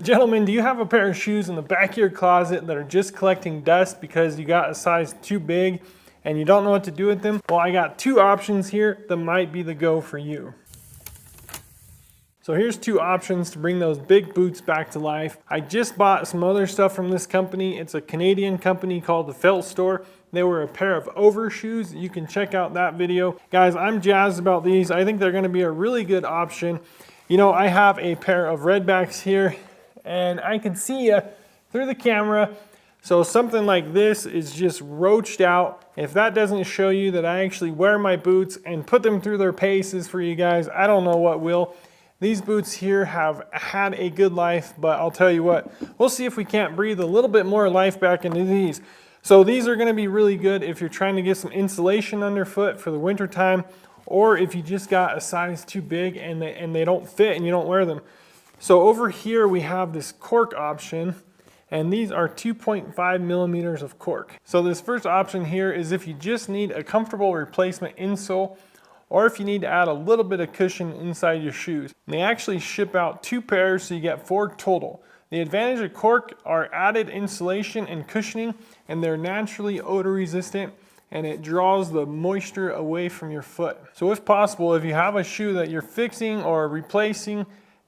Gentlemen, do you have a pair of shoes in the back of your closet that are just collecting dust because you got a size too big and you don't know what to do with them? Well, I got two options here that might be the go for you. So here's two options to bring those big boots back to life. I just bought some other stuff from this company. It's a Canadian company called the Felt Store. They were a pair of overshoes. You can check out that video. Guys, I'm jazzed about these. I think they're gonna be a really good option. You know, I have a pair of redbacks here and I can see you through the camera. So something like this is just roached out. If that doesn't show you that I actually wear my boots and put them through their paces for you guys, I don't know what will. These boots here have had a good life, but I'll tell you what, we'll see if we can't breathe a little bit more life back into these. So these are gonna be really good if you're trying to get some insulation underfoot for the winter time, or if you just got a size too big and they don't fit and you don't wear them. So over here we have this cork option, and these are 2.5 millimeters of cork. So this first option here is if you just need a comfortable replacement insole, or if you need to add a little bit of cushion inside your shoes. And they actually ship out 2 pairs, so you get 4 total. The advantage of cork are added insulation and cushioning, and they're naturally odor resistant, and it draws the moisture away from your foot. So if possible, if you have a shoe that you're fixing or replacing,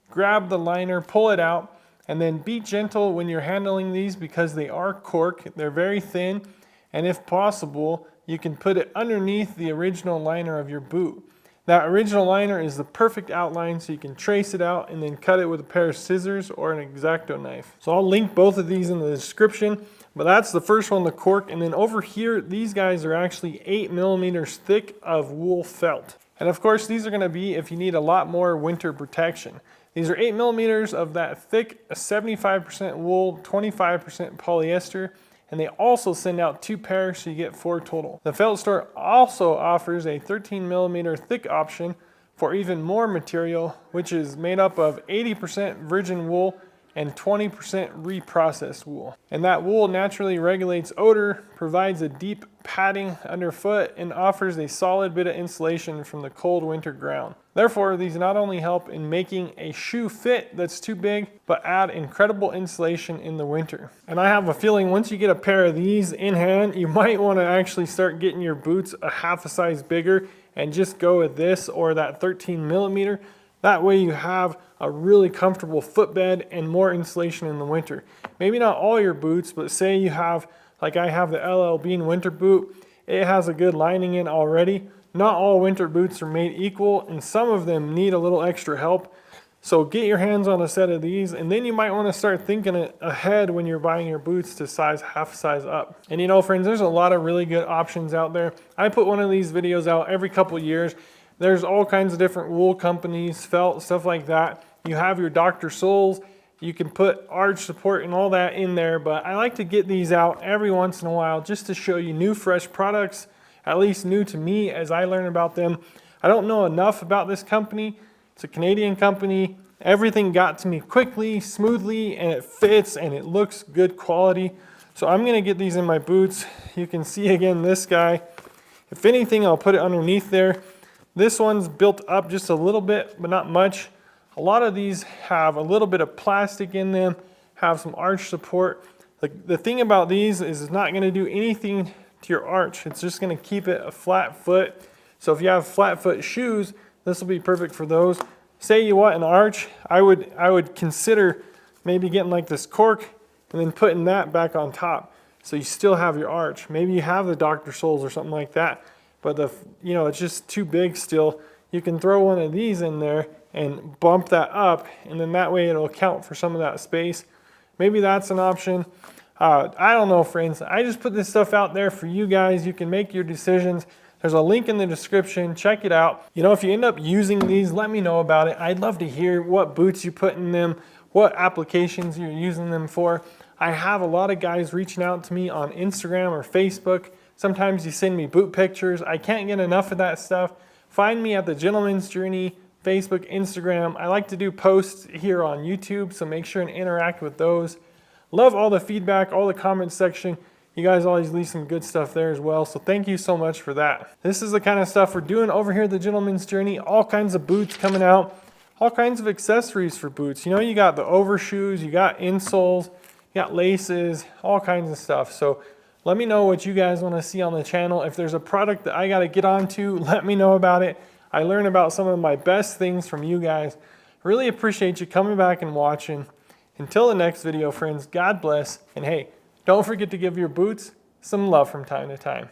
grab the liner, pull it out, and then be gentle when you're handling these because they are cork. They're very thin, and if possible, you can put it underneath the original liner of your boot. That original liner is the perfect outline, so you can trace it out and then cut it with a pair of scissors or an X-Acto knife. So I'll link both of these in the description, but that's the first one, the cork. And then over here, these guys are actually 8 millimeters thick of wool felt. And of course, these are gonna be if you need a lot more winter protection. These are 8 millimeters of that thick, 75% wool, 25% polyester, and they also send out 2 pairs, so you get 4 total. The Felt Store also offers a 13 millimeter thick option for even more material, which is made up of 80% virgin wool and 20% reprocessed wool. And that wool naturally regulates odor, provides a deep padding underfoot, and offers a solid bit of insulation from the cold winter ground. Therefore, these not only help in making a shoe fit that's too big, but add incredible insulation in the winter. And I have a feeling once you get a pair of these in hand, you might want to actually start getting your boots a half a size bigger and just go with this or that 13 millimeter. That way you have a really comfortable footbed and more insulation in the winter. Maybe not all your boots, but say you have, like I have the LL Bean winter boot, it has a good lining in already. Not all winter boots are made equal, and some of them need a little extra help. So get your hands on a set of these, and then you might want to start thinking ahead when you're buying your boots to size half size up. And you know, friends, there's a lot of really good options out there. I put one of these videos out every couple years. There's all kinds of different wool companies, felt, stuff like that. You have your Dr. Soles. You can put arch support and all that in there, but I like to get these out every once in a while just to show you new, fresh products, at least new to me as I learn about them. I don't know enough about this company. It's a Canadian company. Everything got to me quickly, smoothly, and it fits and it looks good quality. So I'm gonna get these in my boots. You can see again this guy. If anything, I'll put it underneath there. This one's built up just a little bit, but not much. A lot of these have a little bit of plastic in them, have some arch support. The thing about these is it's not gonna do anything to your arch. It's just gonna keep it a flat foot. So if you have flat foot shoes, this will be perfect for those. Say you want an arch, I would consider maybe getting like this cork and then putting that back on top. So you still have your arch. Maybe you have the Dr. Soles or something like that, but it's just too big still. You can throw one of these in there and bump that up, and then that way it'll account for some of that space. Maybe that's an option. I don't know, friends. I just put this stuff out there for you guys. You can make your decisions. There's a link in the description. Check it out. You know, if you end up using these, let me know about it. I'd love to hear what boots you put in them, what applications you're using them for. I have a lot of guys reaching out to me on Instagram or Facebook. Sometimes you send me boot pictures. I can't get enough of that stuff. Find me at The Gentleman's Journey, Facebook, Instagram. I like to do posts here on YouTube, so make sure and interact with those. Love all the feedback, all the comments section. You guys always leave some good stuff there as well, so thank you so much for that. This is the kind of stuff we're doing over here at The Gentleman's Journey. All kinds of boots coming out. all kinds of accessories for boots. You know, you got the overshoes, you got insoles, you got laces, all kinds of stuff. So let me know what you guys want to see on the channel. If there's a product that I got to get onto, let me know about it. I learn about some of my best things from you guys. Really appreciate you coming back and watching. Until the next video, friends, God bless. And hey, don't forget to give your boots some love from time to time.